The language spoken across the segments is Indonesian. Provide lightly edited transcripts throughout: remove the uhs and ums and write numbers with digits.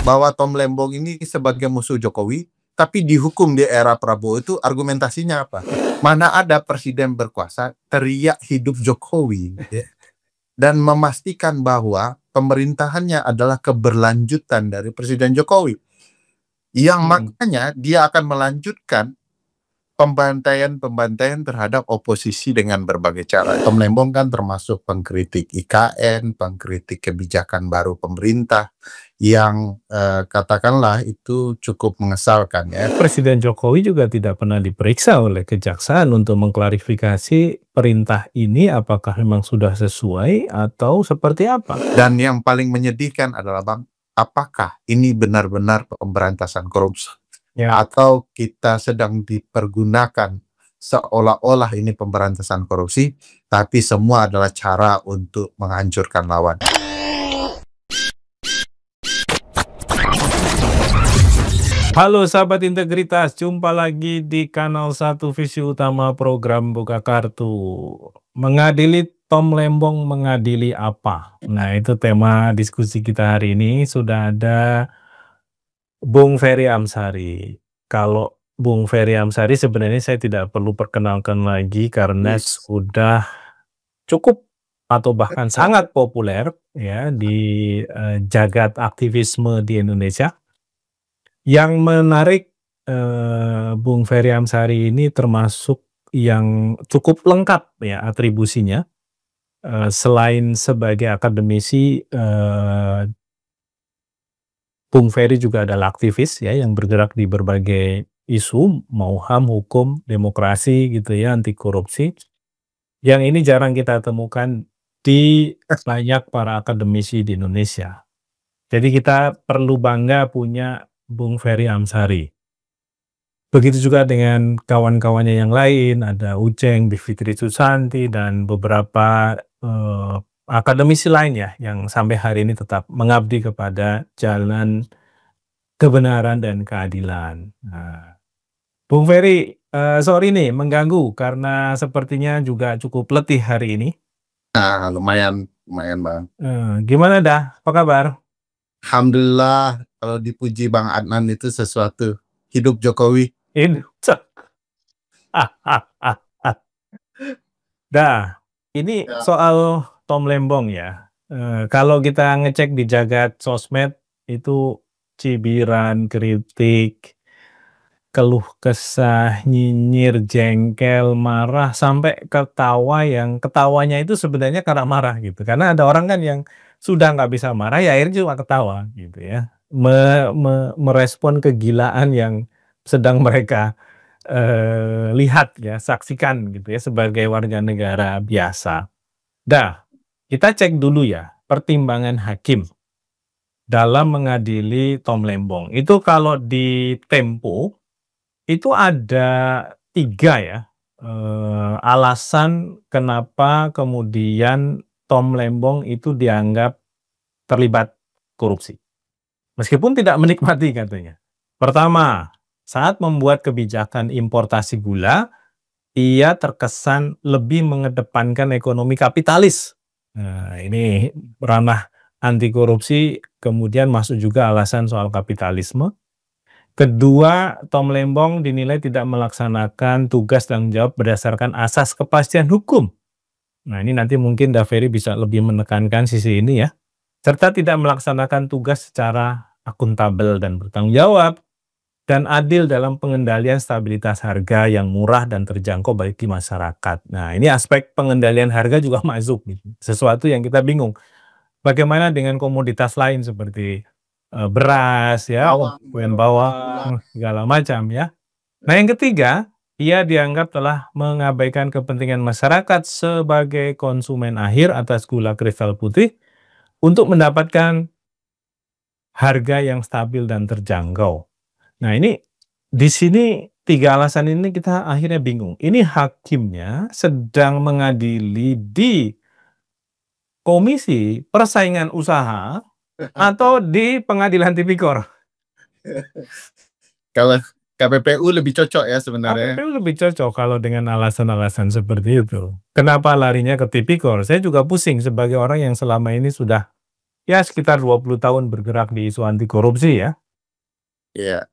bahwa Tom Lembong ini sebagai musuh Jokowi, tapi dihukum di era Prabowo itu argumentasinya apa? Mana ada presiden berkuasa teriak hidup Jokowi dan memastikan bahwa pemerintahannya adalah keberlanjutan dari Presiden Jokowi. Yang makanya dia akan melanjutkan pembantaian terhadap oposisi dengan berbagai cara. Tom Lembong kan termasuk pengkritik IKN, pengkritik kebijakan baru pemerintah yang katakanlah itu cukup mengesalkan ya. Presiden Jokowi juga tidak pernah diperiksa oleh kejaksaan untuk mengklarifikasi perintah ini apakah memang sudah sesuai atau seperti apa. Dan yang paling menyedihkan adalah Bang, apakah ini benar-benar pemberantasan korupsi? Ya. Atau kita sedang dipergunakan seolah-olah ini pemberantasan korupsi, tapi semua adalah cara untuk menghancurkan lawan. Halo sahabat integritas, jumpa lagi di kanal 1 Visi Utama program Buka Kartu. Mengadili Tom Lembong, mengadili apa? Nah, itu tema diskusi kita hari ini. Sudah ada Bung Ferry Amsari. Kalau Bung Ferry Amsari sebenarnya saya tidak perlu perkenalkan lagi karena sudah cukup atau bahkan sangat populer ya di jagat aktivisme di Indonesia. Yang menarik Bung Ferry Amsari ini termasuk yang cukup lengkap ya atribusinya. Selain sebagai akademisi, Bung Ferry juga adalah aktivis ya yang bergerak di berbagai isu, mau HAM, hukum, demokrasi gitu ya, anti korupsi. Yang ini jarang kita temukan di banyak para akademisi di Indonesia. Jadi kita perlu bangga punya Bung Ferry Amsari. Begitu juga dengan kawan-kawannya yang lain, ada Uceng, Bivitri Susanti, dan beberapa akademisi lain ya, yang sampai hari ini tetap mengabdi kepada jalan kebenaran dan keadilan. Nah, Bung Ferry, sorry nih mengganggu karena sepertinya juga cukup letih hari ini. Nah, lumayan Bang. Gimana dah? Apa kabar? Alhamdulillah, kalau dipuji Bang Adnan itu sesuatu. Hidup Jokowi. Ini soal Tom Lembong ya. Kalau kita ngecek di jagat sosmed itu cibiran, kritik, keluh kesah, nyinyir, jengkel, marah, sampai ketawa yang ketawanya itu sebenarnya karena marah gitu. Karena ada orang kan yang sudah nggak bisa marah ya akhirnya cuma ketawa gitu ya. Merespon kegilaan yang sedang mereka lihat ya, saksikan gitu ya sebagai warga negara biasa. Dah, kita cek dulu ya pertimbangan hakim dalam mengadili Tom Lembong. Itu kalau di Tempo itu ada 3 ya alasan kenapa kemudian Tom Lembong itu dianggap terlibat korupsi. Meskipun tidak menikmati katanya. Pertama, saat membuat kebijakan importasi gula, ia terkesan lebih mengedepankan ekonomi kapitalis. Nah, ini ranah anti korupsi, kemudian masuk juga alasan soal kapitalisme. Kedua, Tom Lembong dinilai tidak melaksanakan tugas tanggung jawab berdasarkan asas kepastian hukum. Nah, ini nanti mungkin Ferry bisa lebih menekankan sisi ini ya. Serta tidak melaksanakan tugas secara akuntabel dan bertanggung jawab dan adil dalam pengendalian stabilitas harga yang murah dan terjangkau bagi masyarakat. Nah, ini aspek pengendalian harga juga masuk gitu. Sesuatu yang kita bingung. Bagaimana dengan komoditas lain seperti beras ya, bahan bawang, segala macam ya. Nah, yang ketiga, ia dianggap telah mengabaikan kepentingan masyarakat sebagai konsumen akhir atas gula kristal putih untuk mendapatkan harga yang stabil dan terjangkau. Nah, ini di sini 3 alasan ini kita akhirnya bingung. Ini hakimnya sedang mengadili di Komisi Persaingan Usaha atau di Pengadilan Tipikor? Kalau KPPU lebih cocok ya sebenarnya. KPPU lebih cocok kalau dengan alasan-alasan seperti itu. Kenapa larinya ke Tipikor? Saya juga pusing sebagai orang yang selama ini sudah ya sekitar 20 tahun bergerak di isu anti korupsi ya. Iya.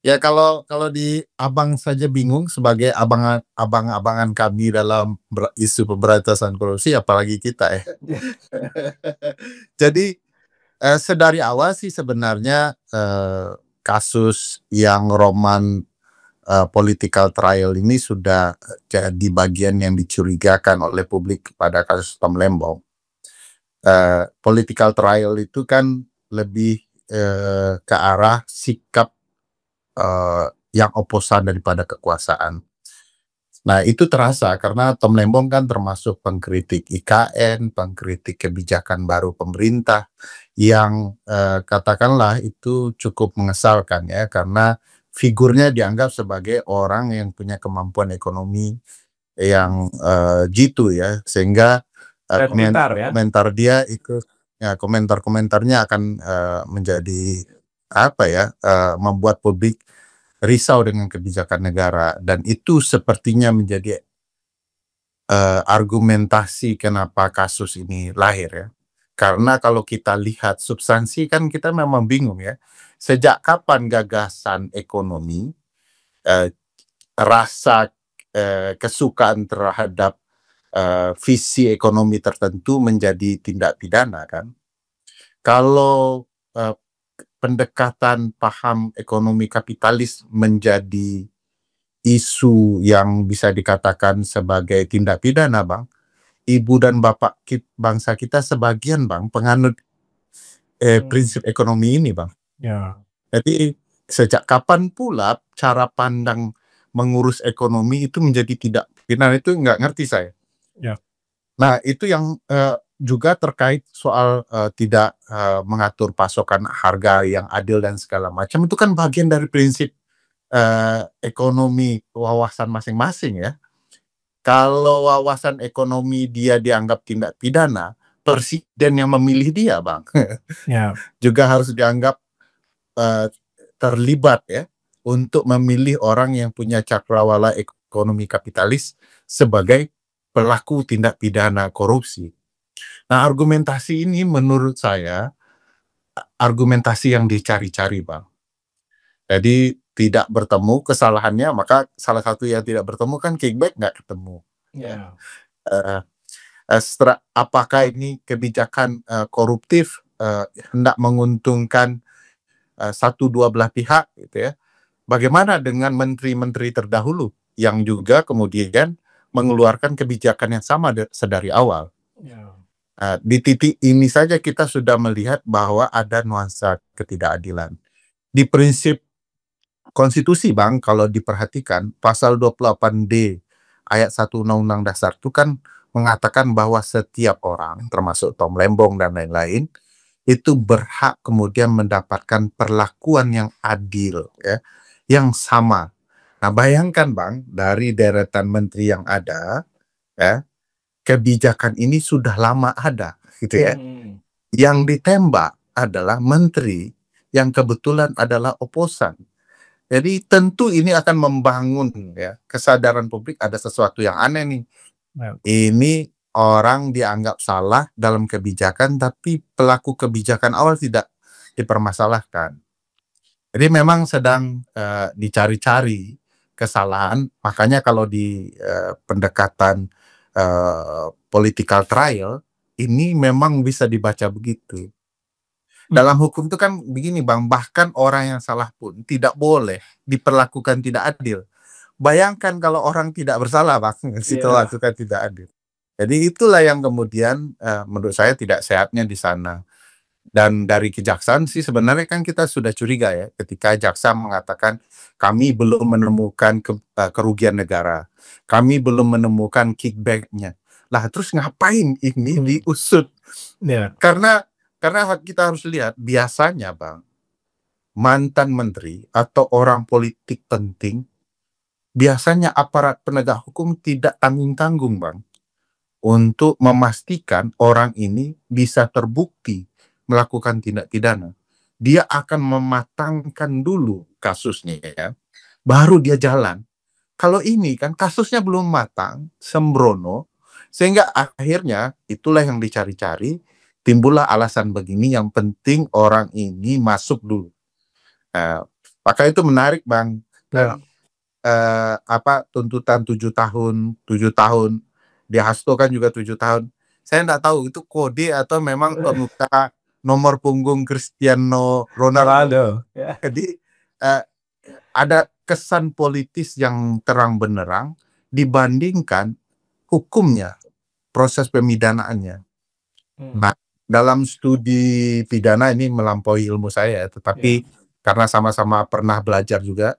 Ya kalau di Abang saja bingung sebagai abang-abangan kami dalam isu pemberantasan korupsi, apalagi kita ya. Jadi sedari awal sih sebenarnya kasus yang roman political trial ini sudah jadi bagian yang dicurigakan oleh publik pada kasus Tom Lembong. Political trial itu kan lebih ke arah sikap yang oposan daripada kekuasaan. Nah, itu terasa karena Tom Lembong kan termasuk pengkritik IKN, pengkritik kebijakan baru pemerintah yang katakanlah itu cukup mengesalkan ya, karena figurnya dianggap sebagai orang yang punya kemampuan ekonomi yang jitu ya, sehingga Dan pintar ya. komentar dia itu ya, komentar-komentarnya akan menjadi apa ya, membuat publik risau dengan kebijakan negara, dan itu sepertinya menjadi argumentasi kenapa kasus ini lahir ya. Karena kalau kita lihat substansi kan kita memang bingung ya. Sejak kapan gagasan ekonomi, rasa kesukaan terhadap visi ekonomi tertentu menjadi tindak pidana kan? Kalau pendekatan paham ekonomi kapitalis menjadi isu yang bisa dikatakan sebagai tindak pidana, Bang, ibu dan bapak bangsa kita sebagian, Bang, penganut prinsip ekonomi ini, Bang. Ya. Jadi sejak kapan pula cara pandang mengurus ekonomi itu menjadi tidak pidana, itu nggak ngerti saya. Ya. Nah, itu yang juga terkait soal tidak mengatur pasokan harga yang adil dan segala macam, itu kan bagian dari prinsip ekonomi wawasan masing-masing ya. Kalau wawasan ekonomi dia dianggap tindak pidana, presiden yang memilih dia, Bang, Ya. juga harus dianggap terlibat ya untuk memilih orang yang punya cakrawala ekonomi kapitalis sebagai pelaku tindak pidana korupsi. Nah, argumentasi ini menurut saya argumentasi yang dicari-cari, Bang. Jadi tidak bertemu kesalahannya, maka salah satu yang tidak bertemu kan kickback nggak ketemu. Ya. Apakah ini kebijakan koruptif hendak menguntungkan satu dua belah pihak gitu ya? Bagaimana dengan menteri-menteri terdahulu yang juga kemudian mengeluarkan kebijakan yang sama sedari awal? Ya. Di titik ini saja kita sudah melihat bahwa ada nuansa ketidakadilan. Di prinsip konstitusi, Bang, kalau diperhatikan pasal 28D ayat 1 Undang-Undang Dasar itu kan mengatakan bahwa setiap orang, termasuk Tom Lembong dan lain-lain, itu berhak kemudian mendapatkan perlakuan yang adil ya, yang sama. Nah, bayangkan, Bang, dari deretan menteri yang ada ya, kebijakan ini sudah lama ada gitu ya. Yang ditembak adalah menteri yang kebetulan adalah oposan. Jadi tentu ini akan membangun ya kesadaran publik ada sesuatu yang aneh nih. Ini orang dianggap salah dalam kebijakan, tapi pelaku kebijakan awal tidak dipermasalahkan. Jadi memang sedang dicari-cari kesalahan. Makanya kalau di pendekatan political trial ini memang bisa dibaca begitu. Dalam hukum itu kan begini, Bang, bahkan orang yang salah pun tidak boleh diperlakukan tidak adil. Bayangkan kalau orang tidak bersalah, Bang, diperlakukan tidak adil. Jadi itulah yang kemudian menurut saya tidak sehatnya di sana. Dan dari kejaksaan sih sebenarnya kan kita sudah curiga ya ketika jaksa mengatakan kami belum menemukan kerugian negara, kami belum menemukan kickback-nya. Lah terus ngapain ini diusut? Ya. Karena kita harus lihat biasanya, Bang, mantan menteri atau orang politik penting biasanya aparat penegak hukum tidak tanggung-tanggung, Bang, untuk memastikan orang ini bisa terbukti melakukan tindak pidana. Dia akan mematangkan dulu kasusnya ya, baru dia jalan. Kalau ini kan kasusnya belum matang, sembrono, sehingga akhirnya itulah yang dicari-cari, timbullah alasan begini, yang penting orang ini masuk dulu. Maka itu menarik Bang. Dan tuntutan 7 tahun di Hasto kan juga 7 tahun. Saya nggak tahu itu kode atau memang pemuka nomor punggung Cristiano Ronaldo. Jadi ada kesan politis yang terang benderang dibandingkan hukumnya, proses pemidanaannya. Nah, dalam studi pidana ini melampaui ilmu saya, tetapi karena sama-sama pernah belajar juga,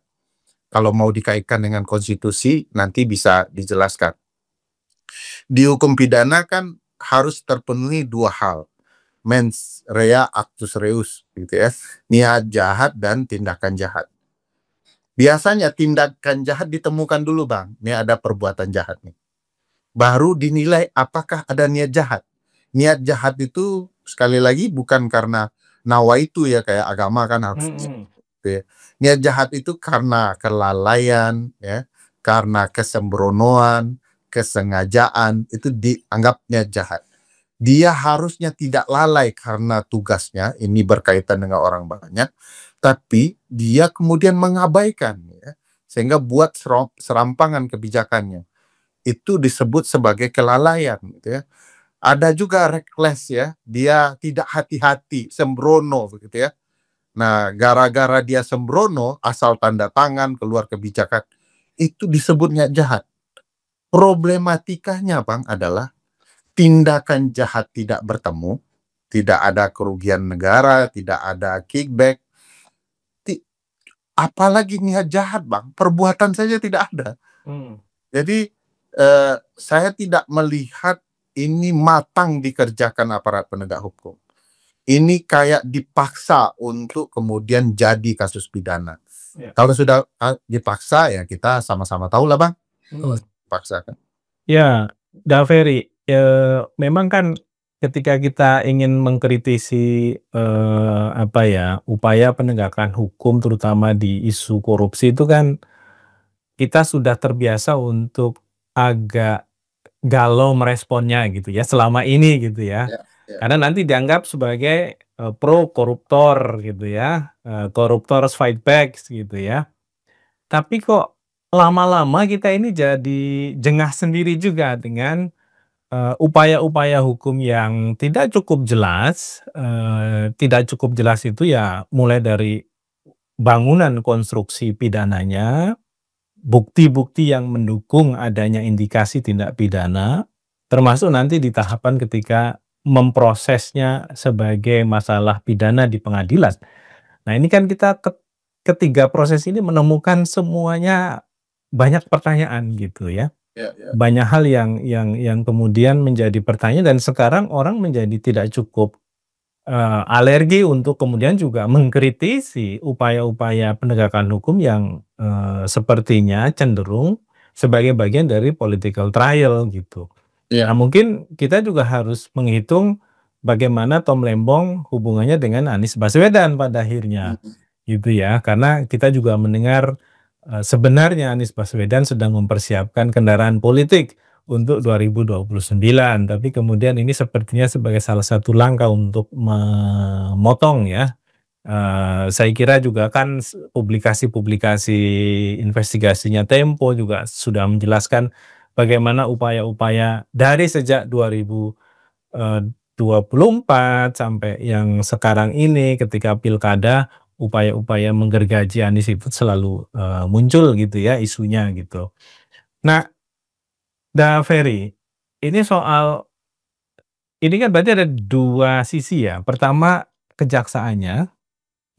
kalau mau dikaitkan dengan konstitusi nanti bisa dijelaskan. Di hukum pidana kan harus terpenuhi 2 hal, mens rea actus reus, gitu ya, niat jahat dan tindakan jahat. Biasanya tindakan jahat ditemukan dulu Bang, ini ada perbuatan jahat nih, baru dinilai apakah ada niat jahat. Niat jahat itu sekali lagi bukan karena nawaitu ya, kayak agama kan harus ya. Niat jahat itu karena kelalaian ya, karena kesembronoan, kesengajaan, itu dianggap niat jahat. Dia harusnya tidak lalai karena tugasnya, ini berkaitan dengan orang banyak, tapi dia kemudian mengabaikan ya, sehingga buat serampangan kebijakannya. Itu disebut sebagai kelalaian gitu ya. Ada juga reckless ya, dia tidak hati-hati, sembrono begitu ya. Nah, gara-gara dia sembrono, asal tanda tangan keluar kebijakan, itu disebutnya jahat. Problematikanya Bang adalah tindakan jahat tidak bertemu, tidak ada kerugian negara, tidak ada kickback, apalagi niat jahat Bang, perbuatan saja tidak ada. Jadi saya tidak melihat ini matang dikerjakan aparat penegak hukum. Ini kayak dipaksa untuk kemudian jadi kasus pidana. Kalau sudah dipaksa ya kita sama-sama tahu lah Bang. Paksa kan. Ya, Daveri, memang kan ketika kita ingin mengkritisi upaya penegakan hukum terutama di isu korupsi itu kan kita sudah terbiasa untuk agak galau meresponnya gitu ya selama ini gitu ya. Karena nanti dianggap sebagai pro koruptor gitu ya, koruptors fight back gitu ya. Tapi kok lama-lama kita ini jadi jengah sendiri juga dengan upaya-upaya hukum yang tidak cukup jelas. Tidak cukup jelas itu ya mulai dari bangunan konstruksi pidananya, bukti-bukti yang mendukung adanya indikasi tindak pidana, termasuk nanti di tahapan ketika memprosesnya sebagai masalah pidana di pengadilan. Nah, ini kan kita ketiga proses ini menemukan semuanya banyak pertanyaan gitu ya. Banyak hal yang kemudian menjadi pertanyaan, dan sekarang orang menjadi tidak cukup alergi untuk kemudian juga mengkritisi upaya-upaya penegakan hukum yang sepertinya cenderung sebagai bagian dari political trial gitu. Nah, mungkin kita juga harus menghitung bagaimana Tom Lembong hubungannya dengan Anies Baswedan pada akhirnya gitu ya, karena kita juga mendengar sebenarnya Anies Baswedan sedang mempersiapkan kendaraan politik untuk 2029, tapi kemudian ini sepertinya sebagai salah satu langkah untuk memotong ya. Saya kira juga kan publikasi-publikasi investigasinya Tempo juga sudah menjelaskan bagaimana upaya-upaya dari sejak 2024 sampai yang sekarang ini ketika pilkada, upaya-upaya menggergaji Anies itu selalu muncul gitu ya isunya gitu. Nah, Daveri, ini kan berarti ada dua sisi ya. Pertama, kejaksaannya,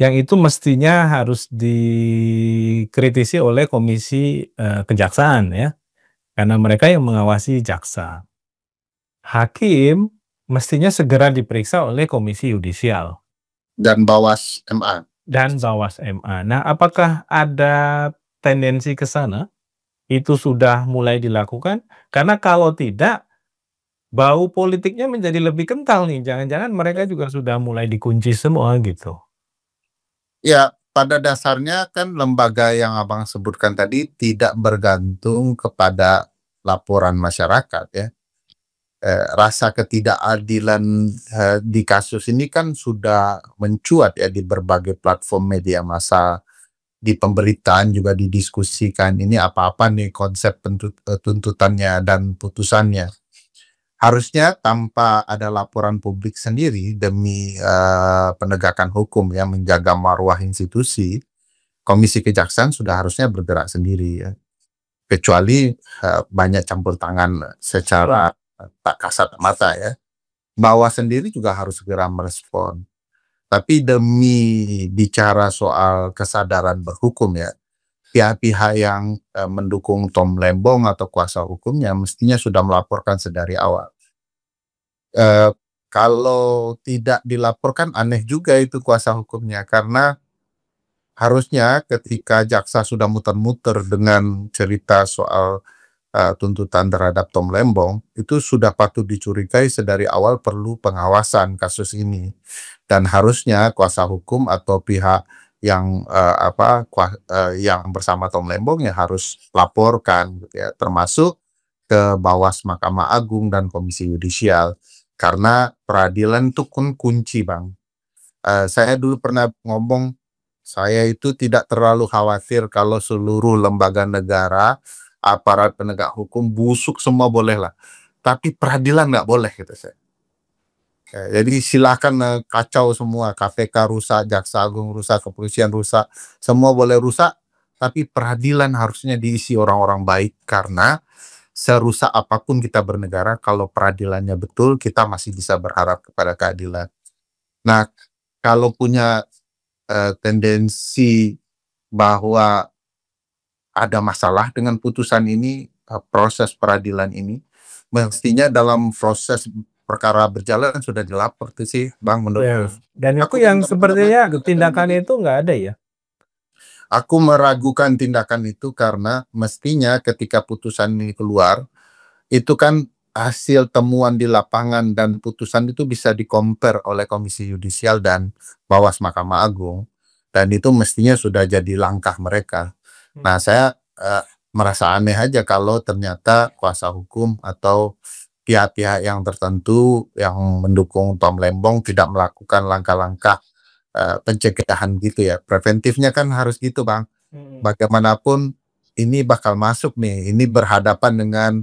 yang itu mestinya harus dikritisi oleh Komisi Kejaksaan ya, karena mereka yang mengawasi jaksa. Hakim mestinya segera diperiksa oleh Komisi Yudisial. Dan Bawas MA. Nah, apakah ada tendensi ke sana? Itu sudah mulai dilakukan? Karena kalau tidak, bau politiknya menjadi lebih kental nih. Jangan-jangan mereka juga sudah mulai dikunci semua gitu. Ya, pada dasarnya kan lembaga yang Abang sebutkan tadi tidak bergantung kepada laporan masyarakat ya. rasa ketidakadilan di kasus ini kan sudah mencuat ya di berbagai platform media massa, di pemberitaan juga didiskusikan, ini apa-apa nih konsep tuntutannya dan putusannya. Harusnya tanpa ada laporan publik sendiri demi penegakan hukum ya, menjaga marwah institusi, Komisi Kejaksaan sudah harusnya bergerak sendiri ya. Kecuali banyak campur tangan secara tak kasat mata ya. Bawah sendiri juga harus segera merespon. Tapi demi bicara soal kesadaran berhukum ya, pihak-pihak yang mendukung Tom Lembong atau kuasa hukumnya mestinya sudah melaporkan sedari awal. Kalau tidak dilaporkan aneh juga itu kuasa hukumnya, karena harusnya ketika jaksa sudah muter-muter dengan cerita soal tuntutan terhadap Tom Lembong, itu sudah patut dicurigai sedari awal perlu pengawasan kasus ini. Dan harusnya kuasa hukum atau pihak yang yang bersama Tom Lembong ya harus laporkan gitu ya, termasuk ke Bawas Mahkamah Agung dan Komisi Yudisial, karena peradilan itu kunci, Bang. Saya dulu pernah ngomong, saya itu tidak terlalu khawatir kalau seluruh lembaga negara, aparat penegak hukum busuk semua boleh lah, tapi peradilan nggak boleh gitu saya. Jadi silakan kacau semua, KPK rusak, Jaksa Agung rusak, kepolisian rusak, semua boleh rusak, tapi peradilan harusnya diisi orang-orang baik, karena serusak apapun kita bernegara, kalau peradilannya betul, kita masih bisa berharap kepada keadilan. Nah, kalau punya tendensi bahwa ada masalah dengan putusan ini, proses peradilan ini, mestinya dalam proses perkara berjalan sudah dilapor tuh sih, Bang, menurut. Ya. Dan itu yang sepertinya tindakan itu nggak ada ya? Aku meragukan tindakan itu karena mestinya ketika putusan ini keluar, itu kan hasil temuan di lapangan dan putusan itu bisa di-compare oleh Komisi Yudisial dan Bawas Mahkamah Agung, dan itu mestinya sudah jadi langkah mereka. Nah, saya merasa aneh aja kalau ternyata kuasa hukum atau pihak-pihak yang tertentu yang mendukung Tom Lembong tidak melakukan langkah-langkah pencegahan gitu ya. Preventifnya kan harus gitu, Bang. Bagaimanapun ini bakal masuk nih, ini berhadapan dengan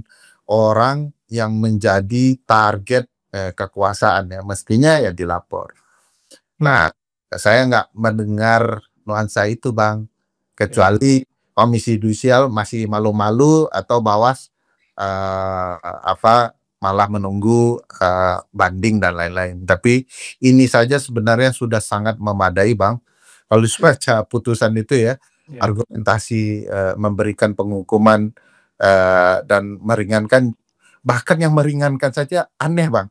orang yang menjadi target kekuasaan ya, mestinya ya dilapor. Nah, saya nggak mendengar nuansa itu, Bang, kecuali Komisi Yudisial masih malu-malu atau Bawas malah menunggu banding dan lain-lain. Tapi ini saja sebenarnya sudah sangat memadai, Bang. Kalau dibaca putusan itu ya, argumentasi memberikan penghukuman dan meringankan, bahkan yang meringankan saja aneh, Bang,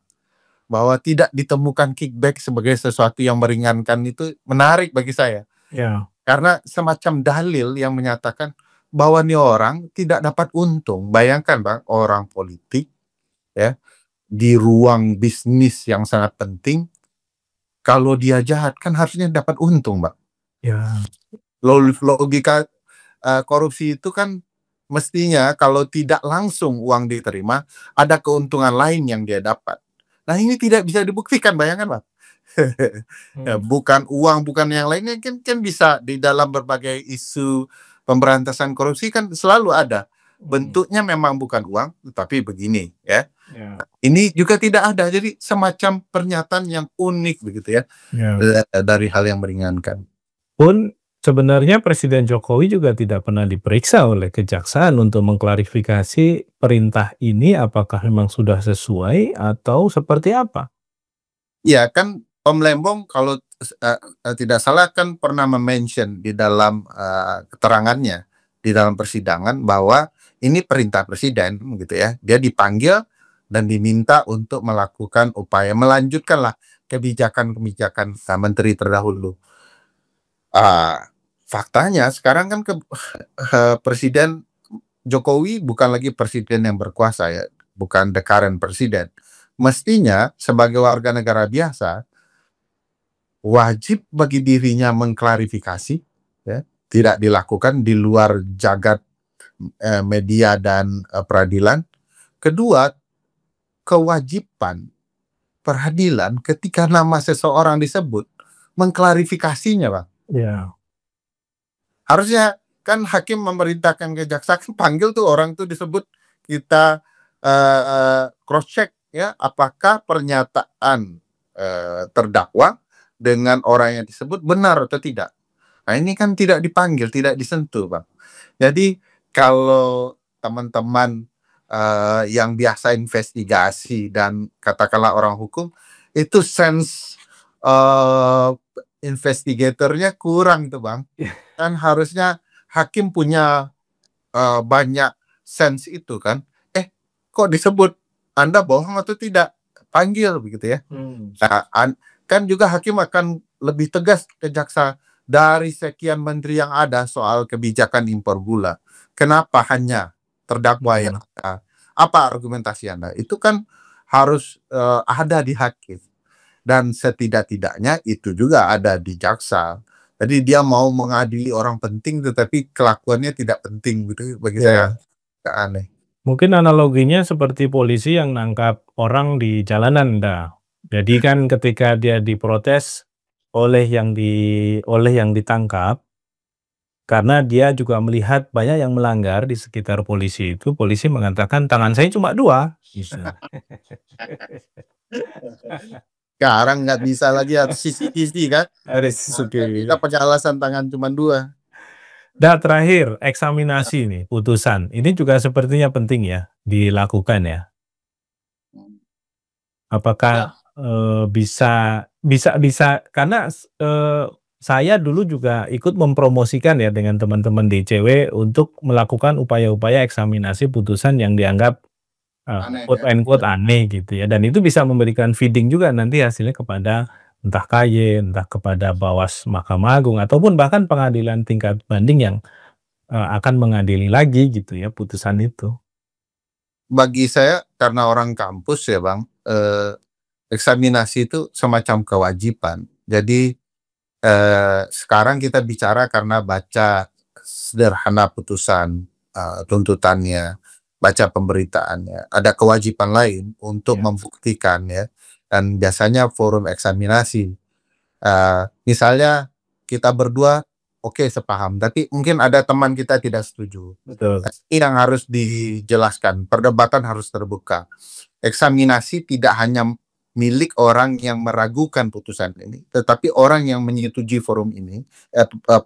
bahwa tidak ditemukan kickback sebagai sesuatu yang meringankan, itu menarik bagi saya. Ya. Karena semacam dalil yang menyatakan bahwa nih orang tidak dapat untung. Bayangkan, Bang, orang politik ya di ruang bisnis yang sangat penting, kalau dia jahat kan harusnya dapat untung, Bang. Ya. Logika korupsi itu kan mestinya kalau tidak langsung uang diterima, ada keuntungan lain yang dia dapat. Nah, ini tidak bisa dibuktikan, bayangkan, Bang. Ya, bukan uang, bukan yang lainnya, kan bisa di dalam berbagai isu pemberantasan korupsi kan selalu ada. Bentuknya memang bukan uang, tapi begini ya. Ini juga tidak ada, jadi semacam pernyataan yang unik begitu ya, dari hal yang meringankan. Pun sebenarnya Presiden Jokowi juga tidak pernah diperiksa oleh kejaksaan untuk mengklarifikasi perintah ini apakah memang sudah sesuai atau seperti apa. Ya kan, Tom Lembong kalau tidak salah kan pernah mention di dalam keterangannya di dalam persidangan bahwa ini perintah presiden gitu ya. Dia dipanggil dan diminta untuk melakukan upaya melanjutkanlah kebijakan-kebijakan menteri terdahulu. Faktanya sekarang kan Presiden Jokowi bukan lagi presiden yang berkuasa ya, bukan the current presiden. Mestinya sebagai warga negara biasa wajib bagi dirinya mengklarifikasi ya, tidak dilakukan di luar jagat media dan peradilan. Kedua, kewajiban peradilan ketika nama seseorang disebut mengklarifikasinya, Bang. Ya. Harusnya kan hakim memerintahkan kejaksaan panggil tuh orang tuh disebut, kita cross check ya, apakah pernyataan terdakwa dengan orang yang disebut benar atau tidak. Nah, ini kan tidak dipanggil, tidak disentuh, Bang. Jadi kalau teman-teman yang biasa investigasi dan katakanlah orang hukum, itu sense investigatornya kurang tuh, Bang. Kan harusnya hakim punya banyak sense itu kan. Kok disebut, Anda bohong atau tidak? Panggil begitu ya. Nah, kan juga hakim akan lebih tegas ke jaksa, dari sekian menteri yang ada soal kebijakan impor gula, kenapa hanya terdakwa yang ada? Apa argumentasi Anda? Itu kan harus ada di hakim. Dan setidak-tidaknya itu juga ada di jaksa. Jadi dia mau mengadili orang penting tetapi kelakuannya tidak penting gitu, bagi saya agak aneh. Mungkin analoginya seperti polisi yang nangkap orang di jalanan, Jadi kan ketika dia diprotes oleh yang ditangkap, karena dia juga melihat banyak yang melanggar di sekitar polisi itu, polisi mengatakan tangan saya cuma 2. Gitu. Sekarang nggak bisa lagi harus CCTV kan? Kita punya alasan tangan cuma 2. Dan terakhir, eksaminasi nih, putusan. Ini juga sepertinya penting ya dilakukan ya. Apakah bisa karena saya dulu juga ikut mempromosikan ya dengan teman-teman DCW untuk melakukan upaya-upaya eksaminasi putusan yang dianggap quote unquote aneh gitu ya, dan itu bisa memberikan feeding juga nanti hasilnya kepada entah KY, entah kepada Bawas Mahkamah Agung ataupun bahkan pengadilan tingkat banding yang akan mengadili lagi gitu ya putusan itu. Bagi saya karena orang kampus ya, Bang, eksaminasi itu semacam kewajiban. Jadi sekarang kita bicara karena baca sederhana putusan, tuntutannya, baca pemberitaannya. Ada kewajiban lain untuk membuktikan ya. Dan biasanya forum eksaminasi. Misalnya kita berdua oke, sepaham, tapi mungkin ada teman kita tidak setuju. Betul. Ini yang harus dijelaskan. Perdebatan harus terbuka. Eksaminasi tidak hanya milik orang yang meragukan putusan ini, tetapi orang yang menyetujui forum ini,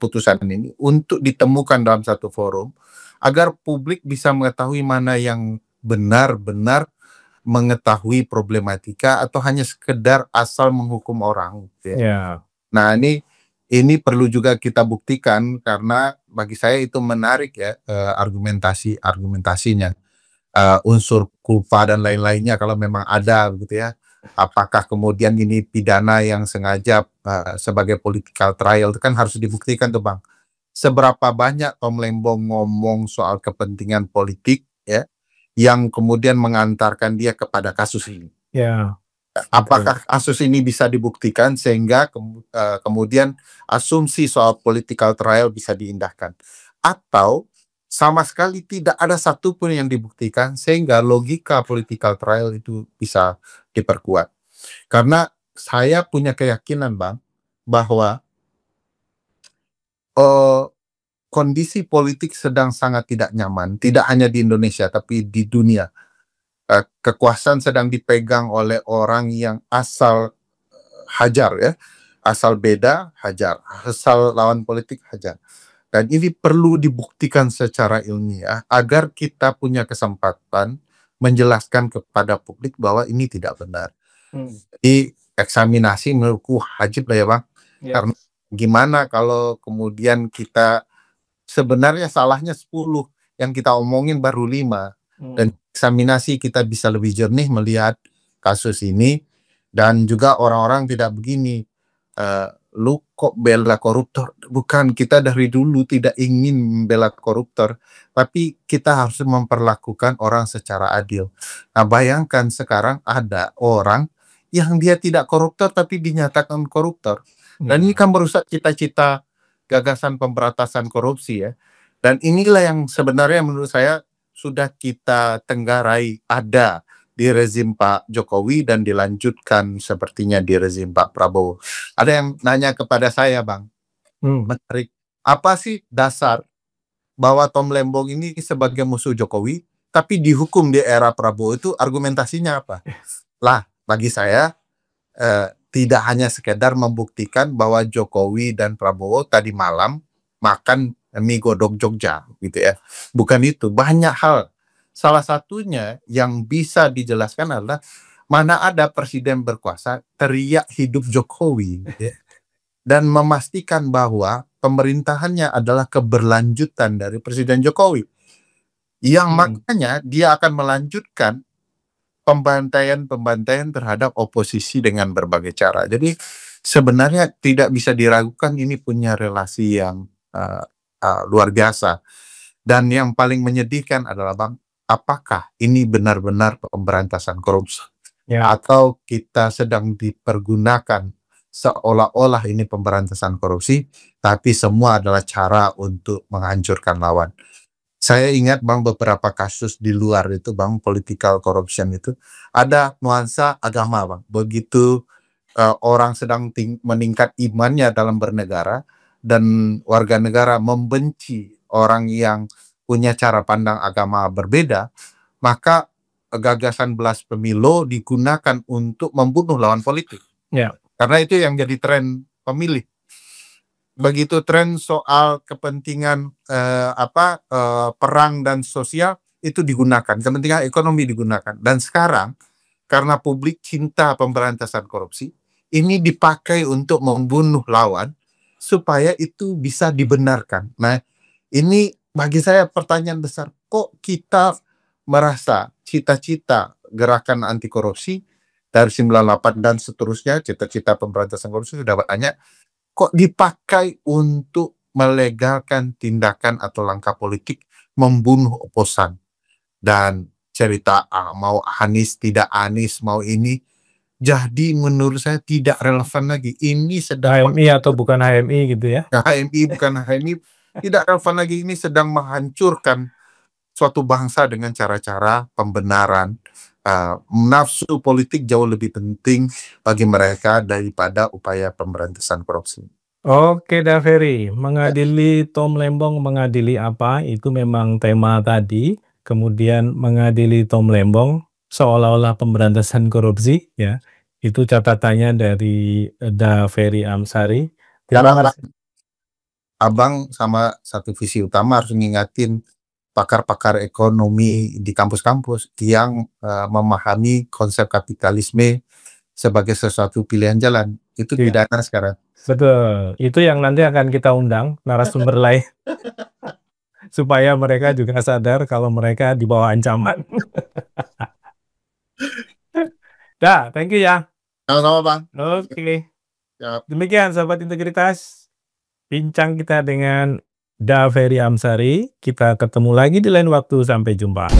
putusan ini, untuk ditemukan dalam satu forum, agar publik bisa mengetahui mana yang benar-benar mengetahui problematika atau hanya sekedar asal menghukum orang. Ya. Nah, ini perlu juga kita buktikan, karena bagi saya itu menarik ya, argumentasinya, unsur kulpa dan lain-lainnya kalau memang ada begitu ya. Apakah kemudian ini pidana yang sengaja sebagai political trial, itu kan harus dibuktikan tuh, Bang. Seberapa banyak Tom Lembong ngomong soal kepentingan politik ya, yang kemudian mengantarkan dia kepada kasus ini. Ya. Apakah kasus ini bisa dibuktikan sehingga kemudian asumsi soal political trial bisa diindahkan, atau sama sekali tidak ada satupun yang dibuktikan sehingga logika political trial itu bisa diperkuat. Karena saya punya keyakinan, Bang, bahwa kondisi politik sedang sangat tidak nyaman, tidak hanya di Indonesia tapi di dunia. Kekuasaan sedang dipegang oleh orang yang asal hajar ya, asal beda hajar, asal lawan politik hajar. Dan ini perlu dibuktikan secara ilmiah agar kita punya kesempatan menjelaskan kepada publik bahwa ini tidak benar. Jadi eksaminasi menurutku wajib lah ya, Bang. Karena gimana kalau kemudian kita sebenarnya salahnya 10, yang kita omongin baru 5. Dan eksaminasi kita bisa lebih jernih melihat kasus ini. Dan juga orang-orang tidak begini, lu kok bela koruptor? Bukan, kita dari dulu tidak ingin membela koruptor, tapi kita harus memperlakukan orang secara adil. Nah, bayangkan sekarang ada orang yang dia tidak koruptor tapi dinyatakan koruptor. Dan ini kan merusak cita-cita gagasan pemberantasan korupsi ya. Dan inilah yang sebenarnya menurut saya sudah kita tenggarai ada di rezim Pak Jokowi dan dilanjutkan sepertinya di rezim Pak Prabowo. Ada yang nanya kepada saya, Bang, menarik, apa sih dasar bahwa Tom Lembong ini sebagai musuh Jokowi, tapi dihukum di era Prabowo, itu argumentasinya apa? Lah, bagi saya tidak hanya sekedar membuktikan bahwa Jokowi dan Prabowo tadi malam makan mie godok Jogja, gitu ya. Bukan itu, banyak hal. Salah satunya yang bisa dijelaskan adalah mana ada presiden berkuasa teriak hidup Jokowi, ya, dan memastikan bahwa pemerintahannya adalah keberlanjutan dari Presiden Jokowi, yang makanya dia akan melanjutkan pembantaian terhadap oposisi dengan berbagai cara. Jadi sebenarnya tidak bisa diragukan ini punya relasi yang luar biasa. Dan yang paling menyedihkan adalah, Bang, apakah ini benar-benar pemberantasan korupsi? Atau kita sedang dipergunakan seolah-olah ini pemberantasan korupsi, tapi semua adalah cara untuk menghancurkan lawan. Saya ingat, Bang, beberapa kasus di luar itu, Bang, political corruption itu, ada nuansa agama, Bang. Begitu orang sedang meningkat imannya dalam bernegara, dan warga negara membenci orang yang punya cara pandang agama berbeda, maka gagasan belas pemilu digunakan untuk membunuh lawan politik. Karena itu yang jadi tren pemilih. Begitu tren soal kepentingan perang dan sosial itu digunakan, kepentingan ekonomi digunakan. Dan sekarang karena publik cinta pemberantasan korupsi, ini dipakai untuk membunuh lawan supaya itu bisa dibenarkan. Nah, ini bagi saya pertanyaan besar, kok kita merasa cita-cita gerakan anti korupsi dari 98 dan seterusnya, cita-cita pemberantasan korupsi sudah banyak, kok dipakai untuk melegalkan tindakan atau langkah politik membunuh oposan. Dan cerita mau Anies tidak Anies, mau ini, jadi menurut saya tidak relevan lagi. Ini sedang HMI atau bukan HMI gitu ya? HMI bukan HMI, tidak relevan lagi. Ini sedang menghancurkan suatu bangsa dengan cara-cara pembenaran. Nafsu politik jauh lebih penting bagi mereka daripada upaya pemberantasan korupsi. Oke, Daveri, mengadili Tom Lembong, mengadili apa? Itu memang tema tadi. Kemudian mengadili Tom Lembong seolah-olah pemberantasan korupsi, ya. Itu catatannya dari Daveri Amsari. Karena Abang sama satu visi utama harus ngingatin pakar-pakar ekonomi di kampus-kampus yang memahami konsep kapitalisme sebagai sesuatu pilihan jalan. Itu tidak ada sekarang. Betul, itu yang nanti akan kita undang narasumber lain supaya mereka juga sadar kalau mereka di bawah ancaman. Dah, thank you ya. Sama-sama, Bang. Oke. Demikian sahabat integritas, bincang kita dengan Daveri Amsari. Kita ketemu lagi di lain waktu, sampai jumpa.